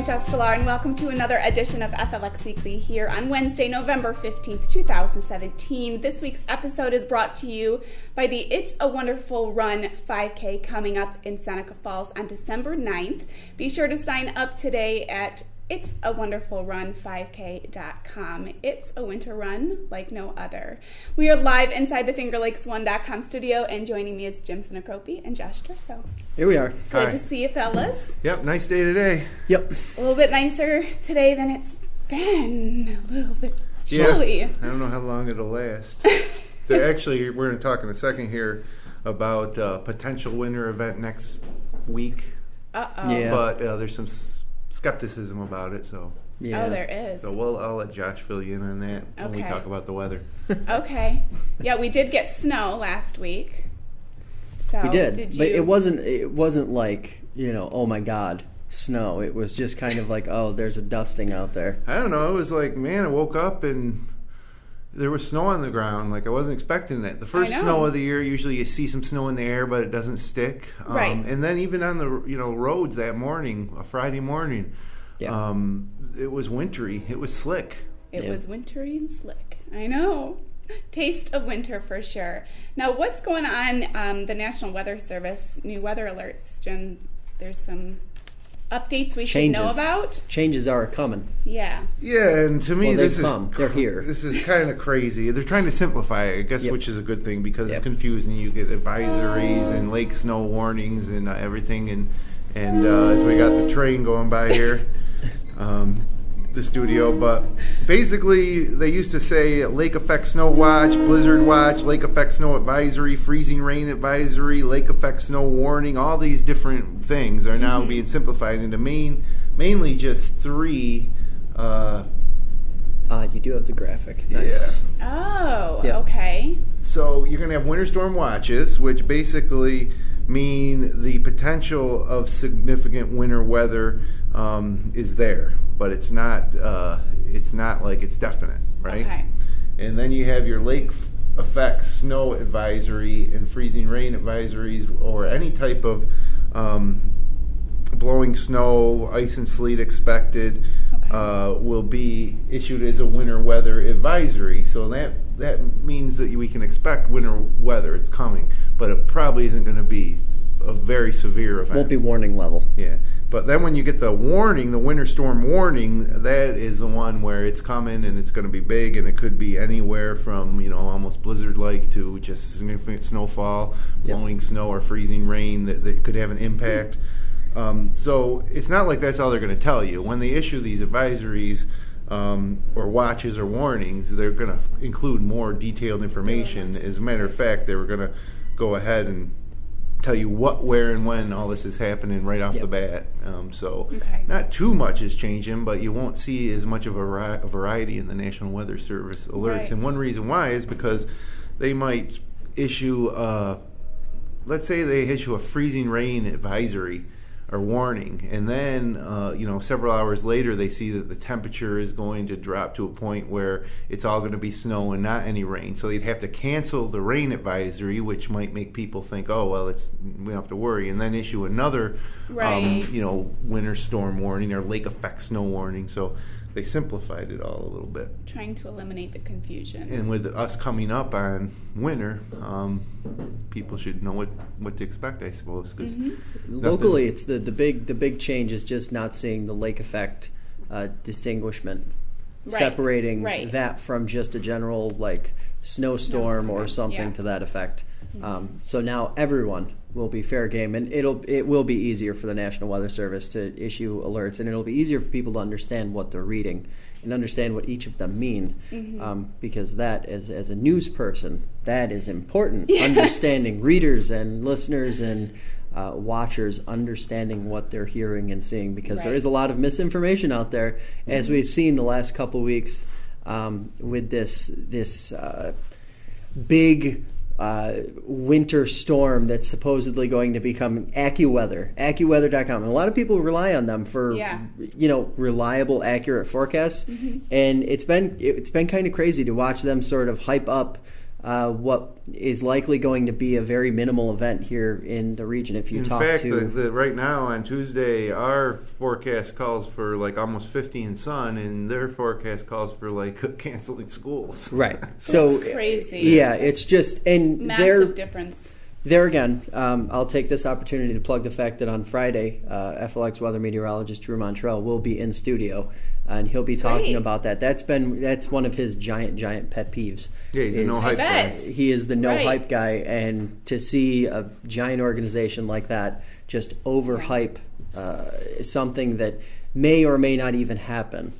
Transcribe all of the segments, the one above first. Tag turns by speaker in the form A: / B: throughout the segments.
A: I'm Jessica Lahr, and welcome to another edition of FLX Weekly here on Wednesday, November 15th, 2017. This week's episode is brought to you by the It's a Wonderful Run 5K coming up in Seneca Falls on December 9th. Be sure to sign up today at itsawonderfulrun5k.com. It's a winter run like no other. We are live inside the FingerLakes1.com studio, and joining me is Jim Sinicropi and Josh Durso.
B: Here we are.
A: Good
C: Hi.
A: to see you, fellas.
C: Yep, nice day today.
B: Yep.
A: A little bit nicer today than it's been. A little bit chilly.
C: Yeah, I don't know how long it'll last. We're going to talk in a second here about potential winter event next week.
A: Uh-oh.
B: Yeah.
C: But there's some skepticism about it, so
B: Yeah.
A: Oh, there is.
C: I'll let Josh fill you in on that when we
A: Okay.
C: talk about the weather.
A: Okay. Yeah, we did get snow last week. So
B: We did, but
A: you...
B: it wasn't like, oh my God, snow. It was just kind of like, oh, there's a dusting out there.
C: I don't know. It was like, man, I woke up and there was snow on the ground. Like, I wasn't expecting it. The first
A: I know.
C: snow of the year, usually you see some snow in the air, but it doesn't stick.
A: Right.
C: And then even on the roads that morning, a Friday morning,
B: Yeah.
C: it was wintry. It was slick.
A: It
B: Yeah.
A: was wintry and slick. I know. Taste of winter for sure. Now, what's going on? The National Weather Service, new weather alerts, Jim. There's some updates we should know about.
B: Changes are coming.
A: Yeah.
C: Yeah, and to me,
B: Well,
C: this
B: they've
C: is
B: come. They're here.
C: This is kind of crazy. They're trying to simplify it, I guess,
B: Yep.
C: which is a good thing because
B: Yep.
C: it's confusing. You get advisories and lake snow warnings and everything, and as we got the train going by here, the studio. But basically, they used to say lake effect snow watch, blizzard watch, lake effect snow advisory, freezing rain advisory, lake effect snow warning. All these different things are now being simplified into mainly just three.
B: You do have the graphic. Nice.
A: Oh,
B: Yep.
A: okay.
C: So you're going to have winter storm watches, which basically mean the potential of significant winter weather is there, but it's not like it's definite, right?
A: Okay.
C: And then you have your lake effect snow advisory and freezing rain advisories, or any type of blowing snow, ice and sleet expected. Will be issued as a winter weather advisory. So that means that we can expect winter weather. It's coming, but it probably isn't going to be a very severe event.
B: Won't be warning level.
C: Yeah. But then when you get the warning, the winter storm warning, that is the one where it's coming and it's going to be big, and it could be anywhere from, almost blizzard-like to just significant snowfall, blowing snow or freezing rain that could have an impact. So it's not like that's all they're going to tell you. When they issue these advisories or watches or warnings, they're going to include more detailed information. As a matter of fact, they were going to go ahead and tell you what, where, and when all this is happening right off the bat. Not too much is changing, but you won't see as much of a variety in the National Weather Service alerts.
A: Right.
C: And one reason why is because they might issue, let's say they issue a freezing rain advisory or warning, and then several hours later they see that the temperature is going to drop to a point where it's all going to be snow and not any rain, so they'd have to cancel the rain advisory, which might make people think, we don't have to worry, and then issue another winter storm warning or lake effect snow warning. So they simplified it all a little bit,
A: Trying to eliminate the confusion.
C: and with us coming up on winter, people should know what to expect, I suppose, because
B: Locally, it's the big change is just not seeing the lake effect distinguishment,
A: Right.
B: separating
A: Right.
B: that from just a general snowstorm or something
A: yeah.
B: to that effect. So now everyone will be fair game, and it will be easier for the National Weather Service to issue alerts, and it'll be easier for people to understand what they're reading and understand what each of them mean, because that, as a news person, that is important.
A: Yes.
B: Understanding readers and listeners and watchers, understanding what they're hearing and seeing, because there
A: Right.
B: is a lot of misinformation out there, as we've seen the last couple weeks with this big winter storm that's supposedly going to become AccuWeather.com. And a lot of people rely on them for reliable, accurate forecasts. And it's been kind of crazy to watch them sort of hype up what is likely going to be a very minimal event here in the region. If you
C: in
B: talk
C: fact,
B: to
C: right now on Tuesday, our forecast calls for like almost 50 in sun, and their forecast calls for like canceling schools.
B: right, so
A: It's crazy.
B: Yeah, it's just and
A: Massive difference.
B: There again, I'll take this opportunity to plug the fact that on Friday, FLX weather meteorologist Drew Montrell will be in studio, and he'll be talking
A: Great.
B: about that. That's one of his giant pet peeves.
C: Yeah, he's a no hype guy.
B: He is the no
A: Right.
B: hype guy, and to see a giant organization like that just overhype something that may or may not even happen.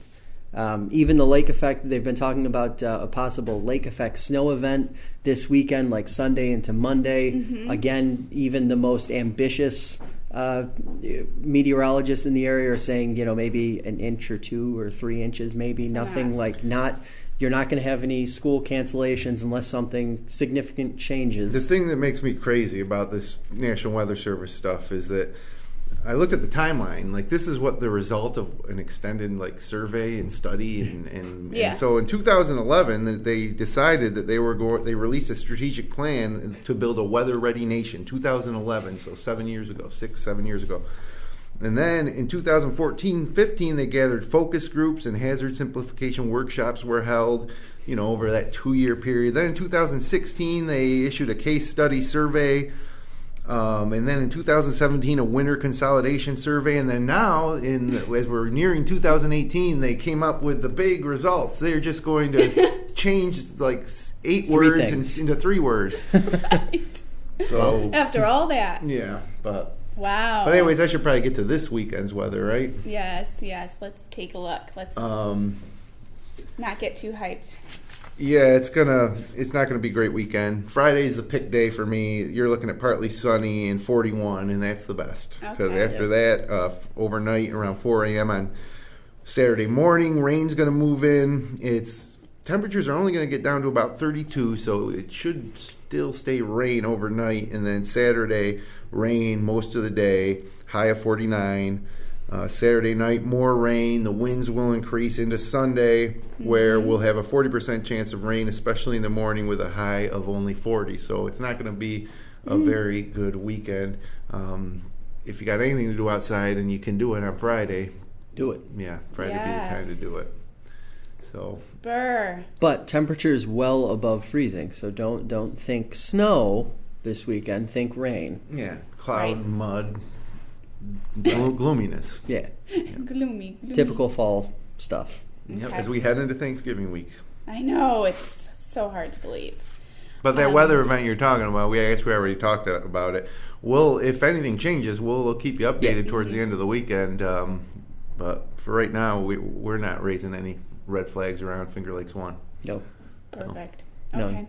B: Even the lake effect, they've been talking about a possible lake effect snow event this weekend, like Sunday into Monday. Again, even the most ambitious meteorologists in the area are saying, maybe an inch or 2 or 3 inches, maybe nothing you're not going to have any school cancellations unless something significant changes.
C: The thing that makes me crazy about this National Weather Service stuff is that I looked at the timeline. Like, this is what the result of an extended survey and study, and so in 2011 they decided that they released a strategic plan to build a weather-ready nation. 2011, so 7 years ago, 7 years ago. And then in 2014-15 they gathered focus groups and hazard simplification workshops were held, over that 2-year period. Then in 2016 they issued a case study survey. And then in 2017, a winter consolidation survey. And then now, as we're nearing 2018, they came up with the big results. They're just going to change like 8 words into 3 words.
A: Right.
C: So
A: After all that.
C: yeah, but
A: Wow.
C: But anyways, I should probably get to this weekend's weather, right?
A: Yes. Let's take a look. Let's not get too hyped.
C: Yeah, it's not gonna be a great weekend. Friday's the pick day for me. You're looking at partly sunny and 41, and that's the best. Because after that, overnight around 4 a.m. on Saturday morning, rain's gonna move in. Temperatures are only gonna get down to about 32, so it should still stay rain overnight. And then Saturday, rain most of the day, high of 49. Saturday night, more rain. The winds will increase into Sunday, where we'll have a 40% chance of rain, especially in the morning, with a high of only 40. So it's not going to be a very good weekend. If you got anything to do outside and you can do it on Friday,
B: do it.
C: Yeah, Friday would be the time to do it. So.
A: Brr.
B: But temperatures well above freezing, so don't think snow this weekend. Think rain.
C: Yeah, cloud, mud. Gloominess.
B: Yeah.
A: Gloomy.
B: Typical fall stuff.
C: Yep, as we head into Thanksgiving week.
A: I know, it's so hard to believe.
C: But that weather event you're talking about, I guess we already talked about it. If anything changes, we'll keep you updated towards the end of the weekend. But for right now, we're not raising any red flags around Finger Lakes 1.
B: No.
A: Perfect.
B: No.
A: Okay.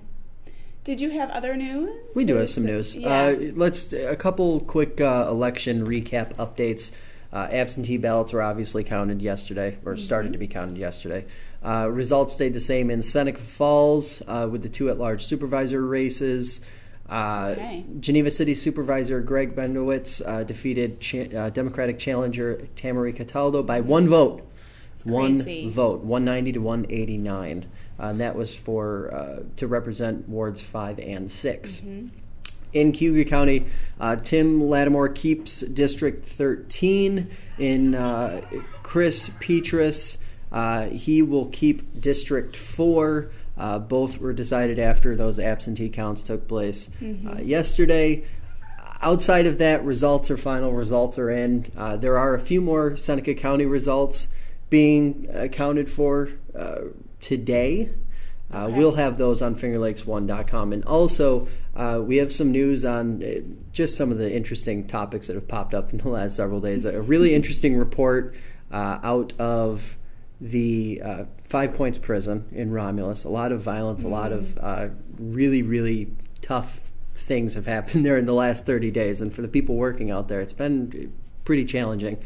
A: Did you have other news?
B: We do have some news.
A: Yeah.
B: Let's a couple quick election recap updates. Absentee ballots were obviously counted yesterday, or started to be counted yesterday. Results stayed the same in Seneca Falls with the 2 at-large supervisor races. Geneva City Supervisor Greg Bendowitz defeated Democratic challenger Tamara Cataldo by 1 vote.
A: Crazy.
B: 1 vote, 190 to 189. And that was to represent wards 5 and 6. In Cuyahoga County, Tim Lattimore keeps District 13. In Chris Petrus, he will keep District 4. Both were decided after those absentee counts took place yesterday. Outside of that, final results are in. There are a few more Seneca County results being accounted for today. We'll have those on fingerlakes1.com. And also, we have some news on just some of the interesting topics that have popped up in the last several days. A really interesting report out of the 5 Points prison in Romulus. A lot of violence, a lot of really, really tough things have happened there in the last 30 days. And for the people working out there, it's been pretty challenging.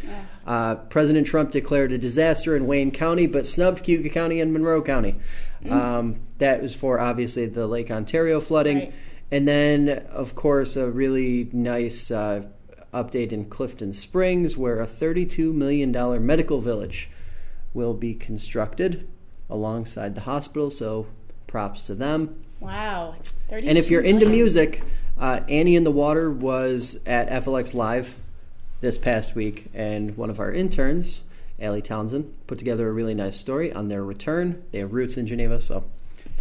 B: President Trump declared a disaster in Wayne County, but snubbed Cuyahoga County and Monroe County. That was for, obviously, the Lake Ontario flooding.
A: Right.
B: And then, of course, a really nice update in Clifton Springs, where a $32 million medical village will be constructed alongside the hospital, so props to them.
A: Wow. 32
B: And if you're into
A: million.
B: music, Annie in the Water was at FLX Live this past week, and one of our interns, Allie Townsend, put together a really nice story on their return. They have roots in Geneva, so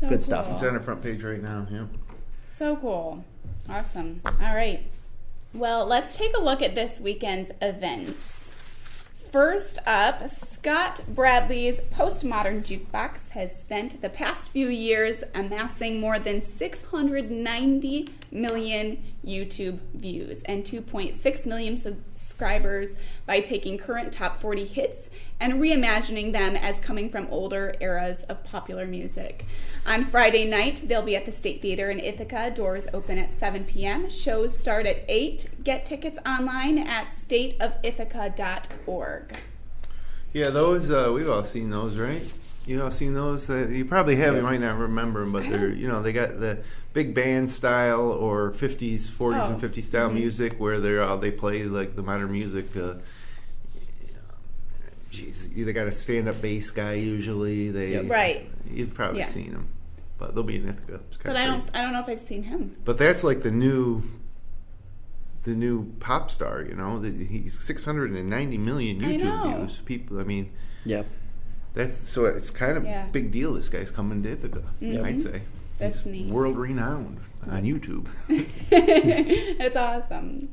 A: So
B: good stuff.
C: It's on the front page right now. Yeah.
A: So cool. Awesome. All right. Well, let's take a look at this weekend's events. First up, Scott Bradley's Postmodern Jukebox has spent the past few years amassing more than 690 million YouTube views and 2.6 million subscribers by taking current top 40 hits and reimagining them as coming from older eras of popular music. On Friday night, they'll be at the State Theater in Ithaca. Doors open at 7 p.m. Shows start at 8. Get tickets online at stateofithaca.org.
C: Yeah, those we've all seen those, right? You all seen those? You probably have.
B: Yeah.
C: You might not remember them, but they're they got the big band style or 50s, 40s, and 50s style music where they play like the modern music. They got a stand-up bass guy usually.
A: Right.
C: You've probably seen them, but they'll be in Ithaca.
A: But I don't know if I've seen him.
C: But that's like the new pop star. He's 690 million YouTube views. People,
B: Yeah.
C: it's kind of big deal. This guy's coming to Ithaca. I'd say
A: That's
C: he's
A: neat.
C: world renowned on YouTube.
A: It's awesome.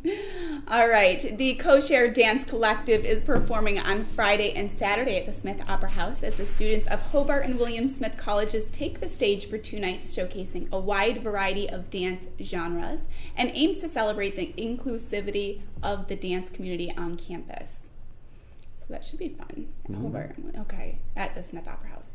A: All right. The Co-Share Dance Collective is performing on Friday and Saturday at the Smith Opera House as the students of Hobart and William Smith Colleges take the stage for 2 nights showcasing a wide variety of dance genres and aims to celebrate the inclusivity of the dance community on campus. So that should be fun. Hobart, at the Smith Opera House.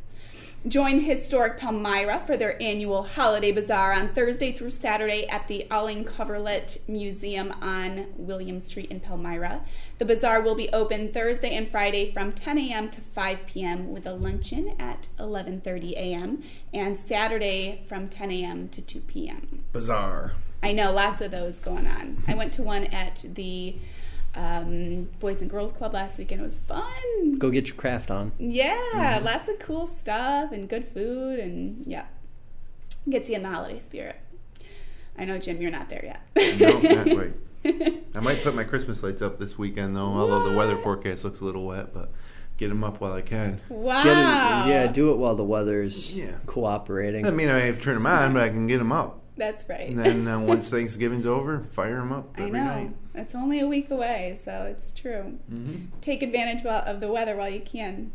A: Join Historic Palmyra for their annual Holiday Bazaar on Thursday through Saturday at the Alling Coverlet Museum on William Street in Palmyra. The bazaar will be open Thursday and Friday from 10 a.m. to 5 p.m. with a luncheon at 11:30 a.m. and Saturday from 10 a.m. to 2 p.m.
C: Bizarre.
A: I know, lots of those going on. I went to one at the Boys and Girls Club last weekend. It was fun.
B: Go get your craft on.
A: Yeah, lots of cool stuff and good food and gets you in the holiday spirit. I know, Jim, you're not there yet.
C: No, not quite. I might put my Christmas lights up this weekend though, although the weather forecast looks a little wet, but get them up while I can.
A: Wow.
B: Do it while the weather's cooperating.
C: I have to turn them on, but I can get them up.
A: That's right.
C: And then once Thanksgiving's over, fire them up every night.
A: It's only a week away, so it's true. Take advantage of the weather while you can.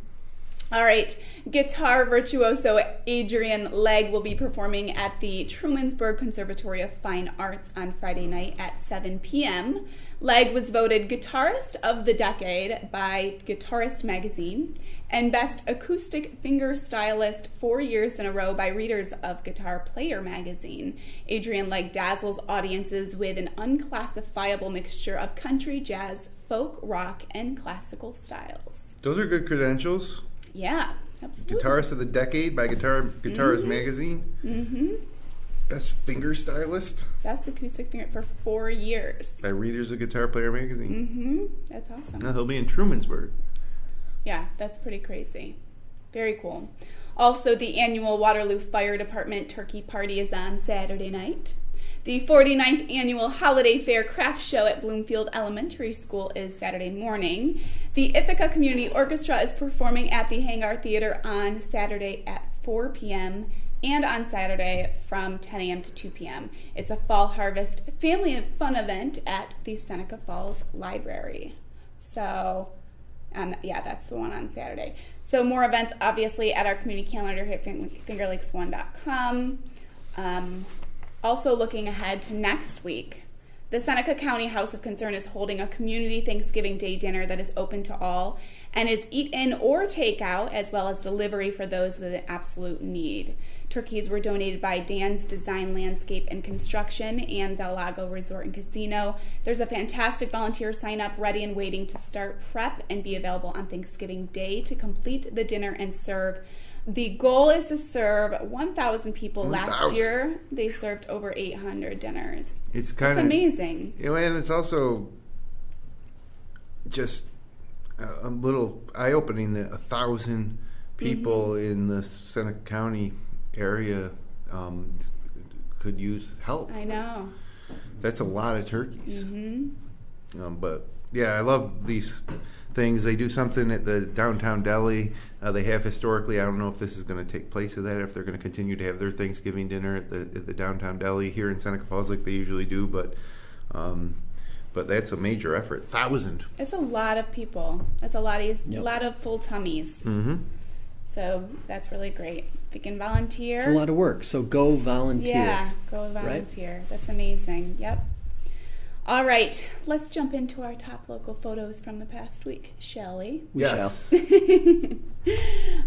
A: All right. Guitar virtuoso Adrian Legg will be performing at the Trumansburg Conservatory of Fine Arts on Friday night at 7 p.m. Legg was voted Guitarist of the Decade by Guitarist Magazine and Best Acoustic Finger Stylist 4 years in a row by readers of Guitar Player magazine. Adrian Legg dazzles audiences with an unclassifiable mixture of country, jazz, folk, rock, and classical styles.
C: Those are good credentials.
A: Yeah, absolutely.
C: Guitarist of the Decade by Guitarist Magazine. Best Finger Stylist.
A: Best acoustic finger for 4 years.
C: By readers of Guitar Player magazine.
A: That's awesome.
C: Now he'll be in Trumansburg.
A: Yeah, that's pretty crazy. Very cool. Also, the annual Waterloo Fire Department Turkey Party is on Saturday night. The 49th annual Holiday Fair Craft Show at Bloomfield Elementary School is Saturday morning. The Ithaca Community Orchestra is performing at the Hangar Theater on Saturday at 4 p.m. and on Saturday from 10 a.m. to 2 p.m. It's a fall harvest family and fun event at the Seneca Falls Library. So, that's the one on Saturday. So more events, obviously, at our community calendar at fingerlakes1.com. Also looking ahead to next week, the Seneca County House of Concern is holding a community Thanksgiving Day dinner that is open to all and is eat-in or take-out, as well as delivery for those with an absolute need. Turkeys were donated by Dan's Design Landscape and Construction and Del Lago Resort and Casino. There's a fantastic volunteer sign-up ready and waiting to start prep and be available on Thanksgiving Day to complete the dinner and serve. The goal is to serve 1,000 people.
C: 1,000.
A: Last year, they served over 800 dinners.
C: It's
A: amazing.
C: And it's also just a little eye-opening that 1,000 people in the Seneca County area could use help.
A: I know.
C: That's a lot of turkeys.
A: Mm-hmm.
C: But yeah, I love these things. They do something at the downtown deli. They have historically. I don't know if this is going to take place of that. If they're going to continue to have their Thanksgiving dinner at the downtown deli here in Seneca Falls like they usually do, but that's a major effort. 1,000.
A: It's a lot of people. It's a lot of full tummies.
C: Mm-hmm.
A: So that's really great. If you can volunteer.
B: It's a lot of work, so go volunteer.
A: Yeah, go volunteer. Right? That's amazing. Yep. All right, let's jump into our top local photos from the past week, shall we?
B: We shall.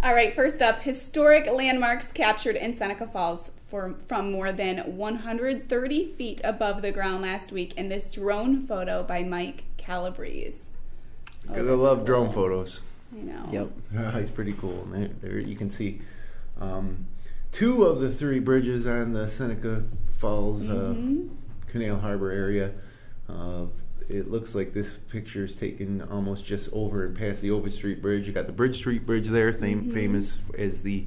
A: All right, first up, historic landmarks captured in Seneca Falls from more than 130 feet above the ground last week in this drone photo by Mike Calabrese.
C: I love drone photos.
A: I know.
C: Yep. It's pretty cool. And there you can see 2 of the 3 bridges on the Seneca Falls Canal Harbor area. It looks like this picture is taken almost just over and past the Ovid Street Bridge. You got the Bridge Street Bridge there, famous as the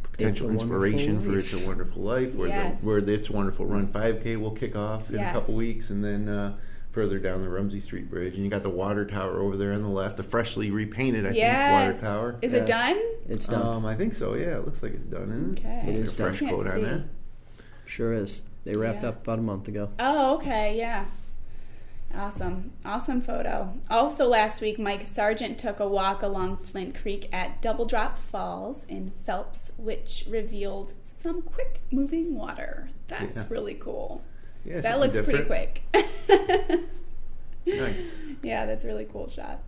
C: potential inspiration for It's a Wonderful Life, where the It's a Wonderful Run 5K will kick off in a couple weeks, and then further down the Rumsey Street Bridge. And you got the water tower over there on the left, the freshly repainted, I think, water tower.
A: Is it done?
B: It's done.
C: I think so, yeah. It looks like it's done, isn't it?
A: Okay.
C: It is
B: done.
C: a fresh coat on that.
B: Sure is. They wrapped up about a month ago.
A: Oh, okay, yeah. Awesome photo. Also last week, Mike Sargent took a walk along Flint Creek at Double Drop Falls in Phelps, which revealed some quick moving water. That's really cool.
C: Yeah,
A: that looks pretty quick.
C: Nice.
A: Yeah, that's a really cool shot.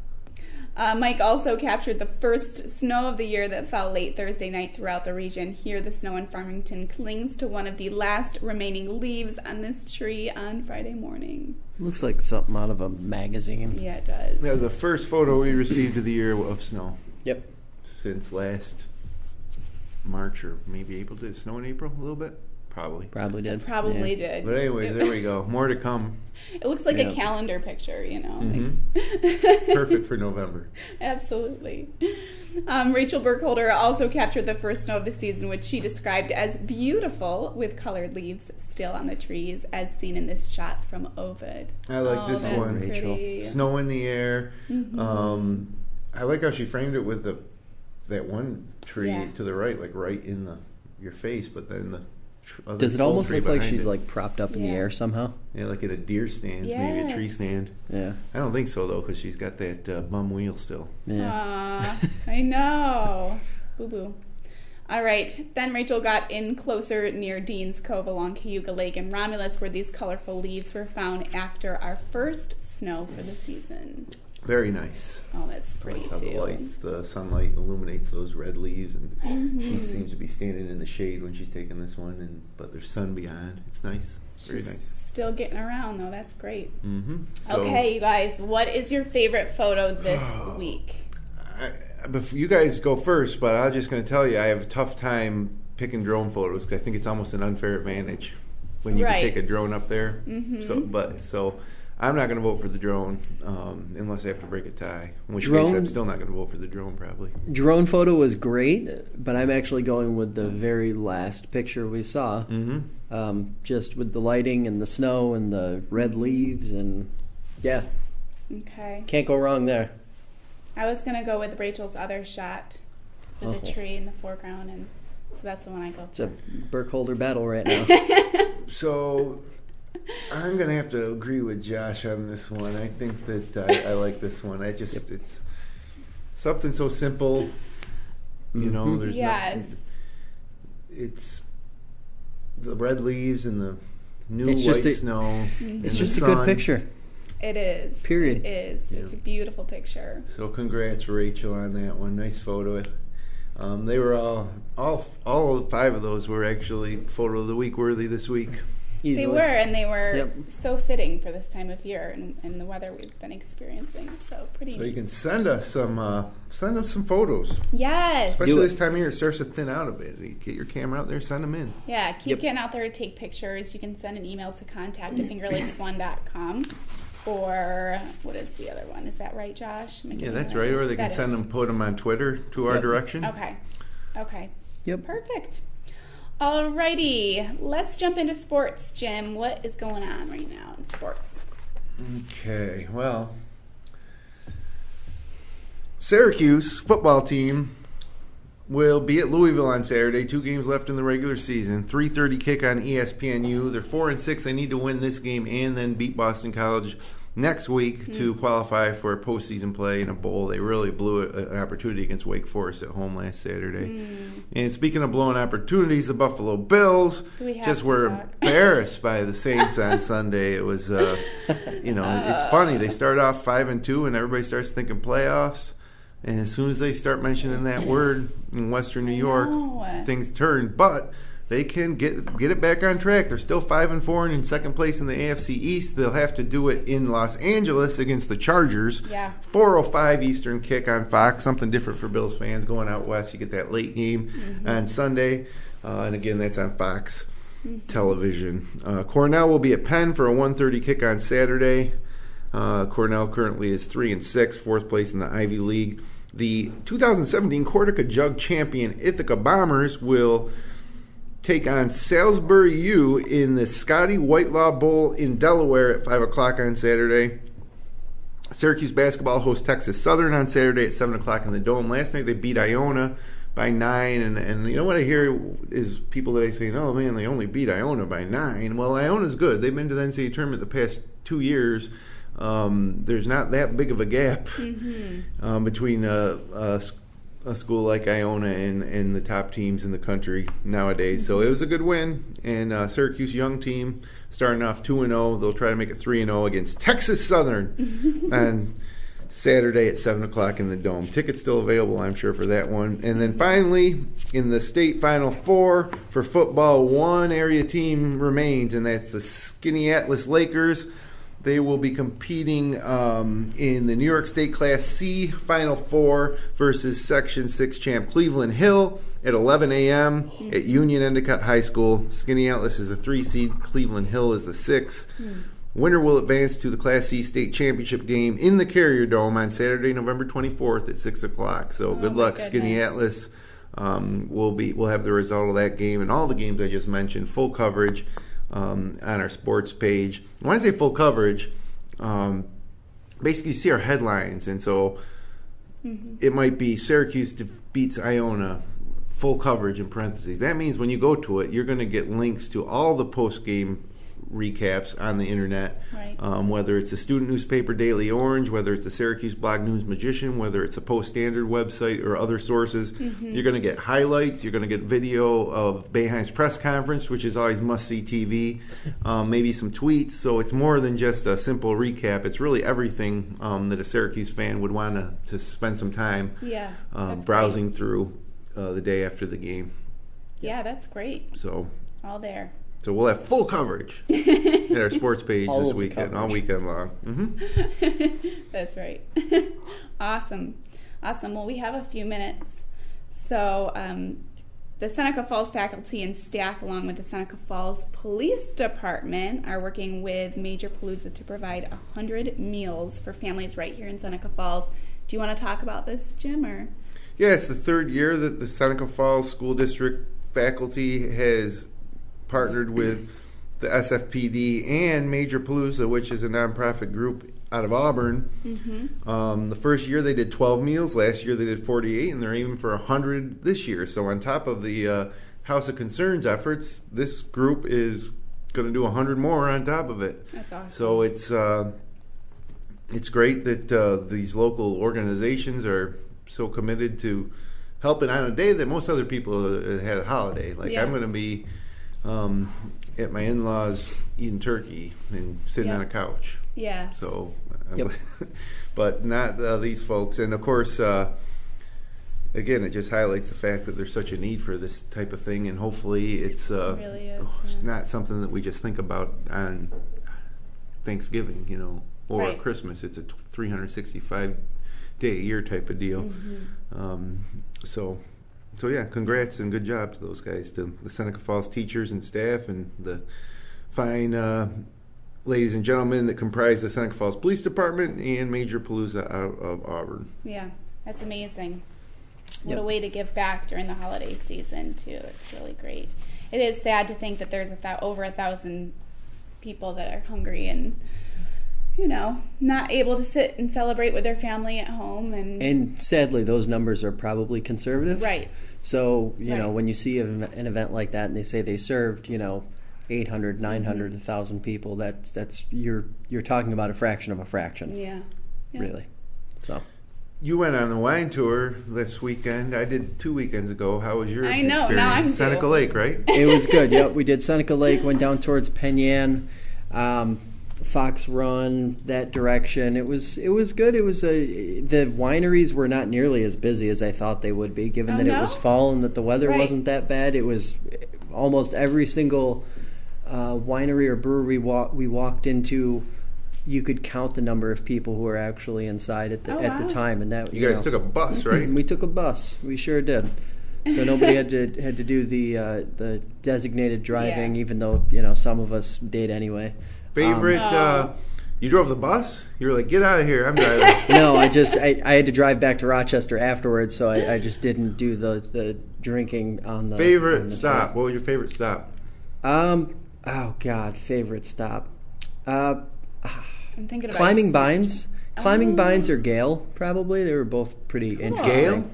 A: Mike also captured the first snow of the year that fell late Thursday night throughout the region. Here, the snow in Farmington clings to one of the last remaining leaves on this tree on Friday morning.
B: Looks like something out of a magazine.
A: Yeah, it does.
C: That was the first photo we received of the year of snow.
B: Yep.
C: Since last March or maybe April. Did it snow in April a little bit? Probably
B: did.
A: Probably did.
C: But anyways, there we go. More to come.
A: It looks like a calendar picture, you know.
C: Mm-hmm. Perfect for November.
A: Absolutely. Rachel Burkholder also captured the first snow of the season, which she described as beautiful, with colored leaves still on the trees, as seen in this shot from Ovid.
C: I like this one,
A: Rachel.
C: Snow in the air.
A: Mm-hmm.
C: I like how she framed it with that one tree to the right, like right in your face, but then the
B: does it almost look like she's like propped up in the air somehow?
C: Yeah, like at a deer stand, maybe a tree stand.
B: Yeah.
C: I don't think so, though, because she's got that bum wheel still.
B: Yeah.
A: I know. Boo-boo. All right. Then Rachel got in closer near Dean's Cove along Cayuga Lake in Romulus, where these colorful leaves were found after our first snow for the season.
C: Very nice.
A: Oh, that's pretty, too.
C: The sunlight illuminates those red leaves, and she seems to be standing in the shade when she's taking this one, but there's sun beyond. It's nice. Very nice.
A: Still getting around, though. That's great.
C: Mm-hmm.
A: Okay, you guys, what is your favorite photo this week?
C: You guys go first, but I'm just going to tell you, I have a tough time picking drone photos because I think it's almost an unfair advantage when you can take a drone up there.
A: Mm-hmm.
C: So I'm not going to vote for the drone unless I have to break a tie. In which case, I'm still not going to vote for the drone, probably.
B: Drone photo was great, but I'm actually going with the very last picture we saw.
C: Mm-hmm.
B: Just with the lighting and the snow and the red leaves, and
A: Okay.
B: Can't go wrong there.
A: I was going to go with Rachel's other shot with the tree in the foreground, and so that's the one I go for.
B: It's a Burkholder battle right now.
C: So I'm going to have to agree with Josh on this one. I think that I like this one. It's something so simple, you know, there's it's the red leaves and the new white snow.
B: It's just a good picture.
A: It is.
B: Period.
A: It is. Yeah. It's a beautiful picture.
C: So congrats, Rachel, on that one. Nice photo. They were all 5 of those were actually photo of the week worthy this week.
A: They
B: Easily.
A: were, and they were so fitting for this time of year and the weather we've been experiencing. So pretty.
C: So you can send us some photos.
A: Yes.
C: Especially this time of year, it starts to thin out a bit. You get your camera out there, send them in.
A: Yeah, keep getting out there to take pictures. You can send an email to contact@fingerlakes1.com. Or what is the other one? Is that right, Josh?
C: Yeah, that's right. Or they can put them on Twitter to our direction.
A: Okay.
B: Yep.
A: Perfect. Alrighty, let's jump into sports, Jim. What is going on right now in sports?
C: Okay, well, Syracuse football team will be at Louisville on Saturday. 2 games left in the regular season. 3:30 kick on ESPNU. They're 4-6. They need to win this game and then beat Boston College next week to qualify for postseason play in a bowl. They really blew an opportunity against Wake Forest at home last Saturday. And speaking of blowing opportunities, the Buffalo Bills just were embarrassed by the Saints on Sunday. It was, it's funny. They start off 5-2, and everybody starts thinking playoffs. And as soon as they start mentioning that word in Western New York, things turn. But they can get it back on track. They're still 5-4 and in second place in the AFC East. They'll have to do it in Los Angeles against the Chargers. 4:05 Eastern kick on Fox. Something different for Bills fans going out west. You get that late game on Sunday. And again, that's on Fox television. Cornell will be at Penn for a 1:30 kick on Saturday. Cornell currently is 3-6, 4th place in the Ivy League. The 2017 Corsica Jug champion Ithaca Bombers will take on Salisbury U in the Scotty Whitelaw Bowl in Delaware at 5 o'clock on Saturday. Syracuse basketball hosts Texas Southern on Saturday at 7 o'clock in the Dome. Last night they beat Iona by 9, and you know what I hear is people that I say, oh man, they only beat Iona by 9. Well, Iona's good. They've been to the NCAA tournament the past 2 years. There's not that big of a gap between a school like Iona and the top teams in the country nowadays. So it was a good win, and Syracuse young team starting off 2-0. They'll try to make it 3-0 against Texas Southern on Saturday at 7 o'clock in the Dome. Tickets still available, I'm sure, for that one. And then finally, in the state Final Four for football, one area team remains, and that's the Skaneateles Lakers. They will be competing in the New York State Class C Final Four versus Section 6 champ Cleveland Hill at 11 a.m. at Union Endicott High School. Skaneateles is a 3 seed. Cleveland Hill is the 6. Winner will advance to the Class C State Championship game in the Carrier Dome on Saturday, November 24th at 6 o'clock. So good luck, Skaneateles. We'll have the result of that game and all the games I just mentioned, full coverage on our sports page. When I say full coverage, basically you see our headlines, and so it might be Syracuse beats Iona, full coverage in parentheses. That means when you go to it, you're going to get links to all the post-game recaps on the internet, whether it's the student newspaper Daily Orange, whether it's the Syracuse Blog News Magician, whether it's a Post Standard website or other sources. You're going to get highlights, you're going to get video of Boeheim's press conference, which is always must-see TV, maybe some tweets. So it's more than just a simple recap. It's really everything that a Syracuse fan would want to spend some time browsing through the day after the game.
A: Yeah, that's great.
C: So
A: all there.
C: So we'll have full coverage at our sports page this weekend, all weekend long.
A: That's right. Awesome. Well, we have a few minutes. So the Seneca Falls faculty and staff, along with the Seneca Falls Police Department, are working with Major Palooza to provide 100 meals for families right here in Seneca Falls. Do you want to talk about this, Jim? Or?
C: Yeah, it's the 3rd year that the Seneca Falls School District faculty has partnered with the SFPD and Major Palooza, which is a nonprofit group out of Auburn. The first year they did 12 meals. Last year they did 48, and they're aiming for 100 this year. So on top of the House of Concerns efforts, this group is going to do 100 more on top of it.
A: That's awesome.
C: So it's great that these local organizations are so committed to helping on a day that most other people had a holiday. Like I'm going to be at my in-laws eating turkey and sitting on a couch.
A: Yeah.
C: So, but not these folks. And of course, again, it just highlights the fact that there's such a need for this type of thing, and hopefully it's
A: really is,
C: not something that we just think about on Thanksgiving, or Christmas. It's a 365-day-a-year type of deal. So yeah, congrats and good job to those guys, to the Seneca Falls teachers and staff and the fine ladies and gentlemen that comprise the Seneca Falls Police Department and Major Palooza out of Auburn.
A: Yeah, that's amazing. What a way to give back during the holiday season, too. It's really great. it is sad to think that there's over 1,000 people that are hungry and, not able to sit and celebrate with their family at home.
B: And sadly, those numbers are probably conservative.
A: Right.
B: So, when you see an event like that and they say they served, 800, 900, 1,000 people, that's you're talking about a fraction of a fraction.
A: Yeah.
B: Really. So.
C: You went on the wine tour this weekend. I did 2 weekends ago. How was your
A: I know,
C: experience?
A: now I'm
C: Seneca
A: due.
C: Lake, right?
B: It was good. Yep, we did Seneca Lake, went down towards Penn Yan, Fox Run, that direction. It was good. It was the wineries were not nearly as busy as I thought they would be, given that it was fall and that the weather wasn't that bad. It was almost every single winery or brewery we walked into. You could count the number of people who were actually inside at the time, and that
C: you guys took a bus, right?
B: We took a bus. We sure did. So nobody had to do the designated driving, even though some of us did anyway.
C: Favorite? You drove the bus? You were like, get out of here! I'm driving.
B: No, I had to drive back to Rochester afterwards, so I just didn't do the drinking on the
C: favorite stop. What was your favorite stop?
B: Oh God, favorite stop.
A: I'm thinking about
B: Climbing Vines. Climbing Vines or Gale, probably. They were both pretty interesting.
C: Gale?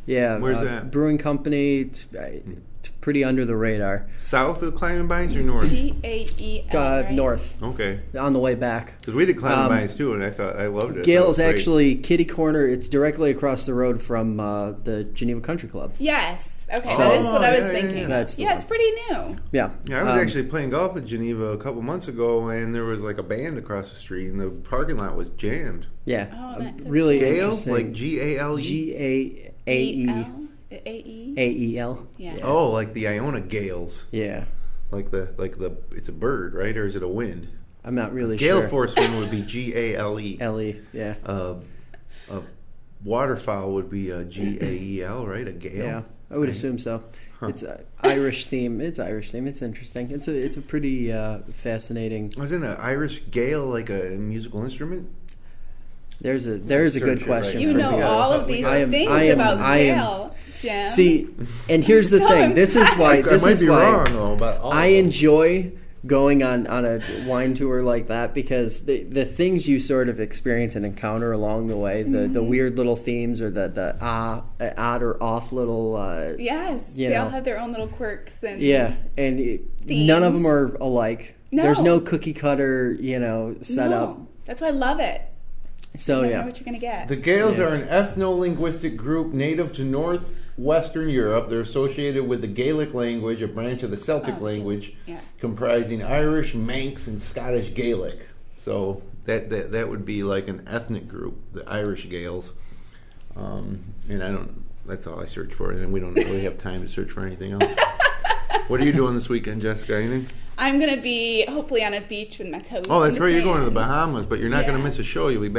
B: Yeah.
C: Where's that?
B: Brewing company. It's pretty under the radar.
C: South of Climbing Vines or north?
A: Gael, right?
B: North.
C: Okay.
B: On the way back.
C: Because we did Climbing Vines too, and I loved it.
B: Gale is actually kitty corner. It's directly across the road from the Geneva Country Club.
A: Yes. Okay, that is what I was thinking.
B: Yeah,
A: it's pretty new.
B: Yeah.
C: Yeah, I was actually playing golf at Geneva a couple months ago, and there was like a band across the street, and the parking lot was jammed.
B: Yeah.
A: Oh, that's
B: really
C: Gale?
B: interesting.
C: Like Gale?
B: Gae. Ael.
A: Yeah.
C: Oh, like the Iona Gales.
B: Yeah.
C: Like the it's a bird, right? Or is it a wind?
B: I'm not really
C: Gale
B: sure.
C: force wind would be Gale.
B: Ellie, yeah.
C: A waterfowl would be a Gael, right? A gale.
B: Yeah, I would assume so. Huh. It's Irish theme. It's Irish theme. It's interesting. It's a pretty fascinating.
C: Isn't an Irish gale like a musical instrument?
B: There's a good question.
A: You know all of these things about Gale, Jim.
B: See, and here's the thing. This is why. I enjoy going on a wine tour like that, because the things you sort of experience and encounter along the way, the weird little themes or the odd or off little
A: they all have their own little quirks and
B: none of them are alike.
A: No.
B: There's no cookie cutter setup.
A: That's why I love it.
B: So
A: you don't know what you're gonna get.
C: The Gaels are an ethno-linguistic group native to northwestern Europe. They're associated with the Gaelic language, a branch of the Celtic language, comprising Irish, Manx, and Scottish Gaelic. So that would be like an ethnic group, the Irish Gaels. And that's all I search for, and we don't really have time to search for anything else. What are you doing this weekend, Jessica? Anything?
A: I'm going to be hopefully on a beach with my toes.
C: Oh, that's right. You're going to the
A: sand.
C: Bahamas, but you're not going to miss a show. You'll be back.